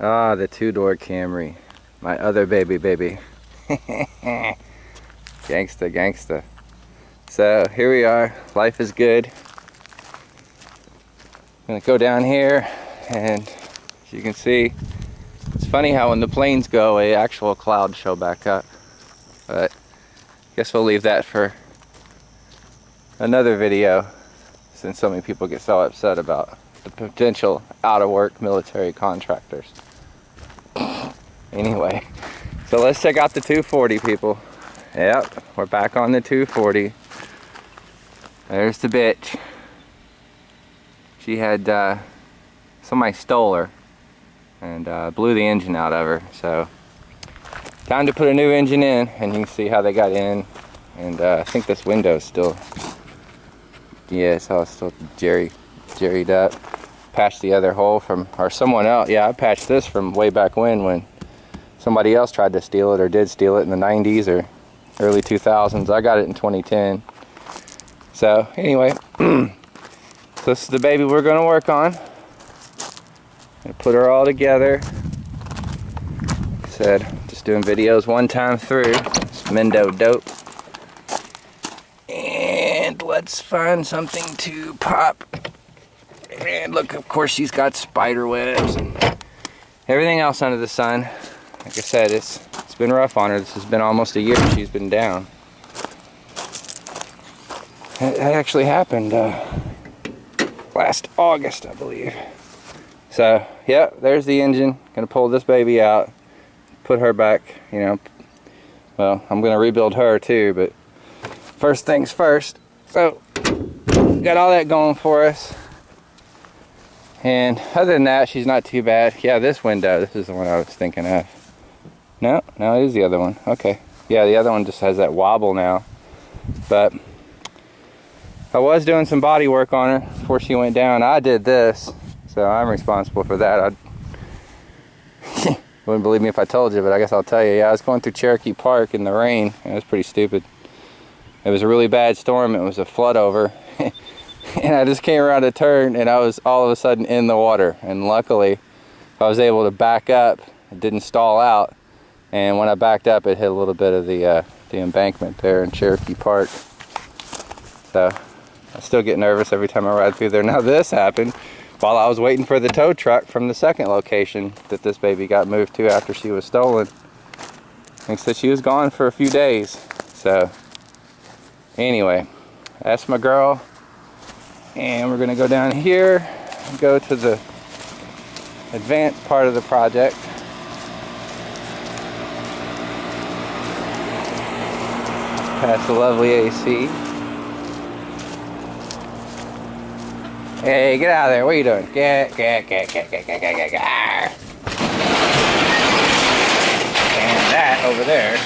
Ah, the two-door Camry. My other baby. Gangsta, gangsta. So here we are. Life is good. I'm gonna go down here, and as you can see, it's funny how when the planes go away, actual clouds show back up. But I guess we'll leave that for another video, since so many people get so upset about the potential out-of-work military contractors. Anyway, so let's check out the 240, people. Yep, we're back on the 240. There's the bitch. She had, somebody stole her and blew the engine out of her. So, time to put a new engine in, and you can see how they got in. And I think this window's still, yeah, it's all still jerried up. Patched the other hole from, or someone else, yeah, I patched this from way back when somebody else tried to steal it, or did steal it in the 90s or early 2000s. I got it in 2010. So anyway, this is the baby we're gonna work on. Gonna put her all together. Like I said, just doing videos one time through. It's Mendo dope. And let's find something to pop. And look, of course she's got spider webs and everything else under the sun. Like I said, it's been rough on her. This has been almost a year she's been down. That actually happened last August, I believe. So, yeah, there's the engine. Gonna pull this baby out, put her back, you know. Well, I'm gonna rebuild her too, but first things first. So, got all that going for us. And other than that, she's not too bad. Yeah, this window, this is the one I was thinking of. No, it is the other one. Okay. Yeah, the other one just has that wobble now. But I was doing some body work on her before she went down. I did this, so I'm responsible for that. You wouldn't believe me if I told you, but I guess I'll tell you. Yeah, I was going through Cherokee Park in the rain. It was pretty stupid. It was a really bad storm. It was a flood over. And I just came around a turn, and I was all of a sudden in the water. And luckily, I was able to back up. It didn't stall out. And when I backed up, it hit a little bit of the embankment there in Cherokee Park. So I still get nervous every time I ride through there. Now this happened while I was waiting for the tow truck from the second location that this baby got moved to after she was stolen. They said she was gone for a few days. So anyway, that's my girl. And we're gonna go down here and go to the advanced part of the project. Past the lovely AC. Hey, get out of there. What are you doing? Get. And that over there.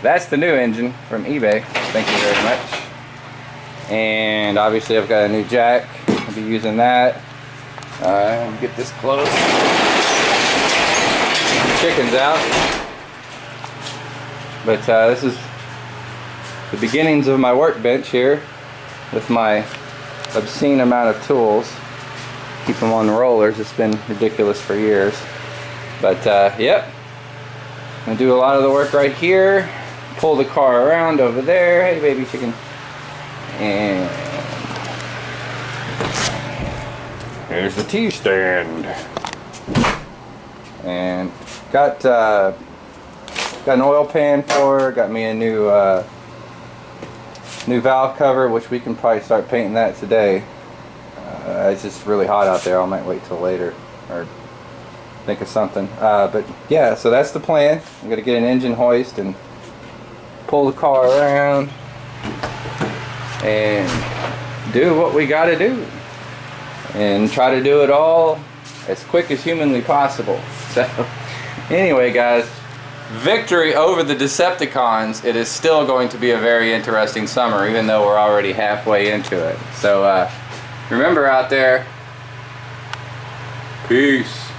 That's the new engine from eBay. Thank you very much. And obviously I've got a new jack. I'll be using that. Get this close. Get the chickens out. But this is the beginnings of my workbench here with my obscene amount of tools. Keep them on the rollers. It's been ridiculous for years. But yep, I'm gonna do a lot of the work right here. Pull the car around over there. Hey baby chicken. And here's the T-stand. And got an oil pan for her. Got me a new valve cover, which we can probably start painting that today. It's just really hot out there. I might wait till later or think of something. But yeah, so that's the plan. I'm gonna get an engine hoist and pull the car around and do what we gotta do and try to do it all as quick as humanly possible. So anyway guys, victory over the Decepticons. It is still going to be a very interesting summer, even though we're already halfway into it. So remember out there, peace.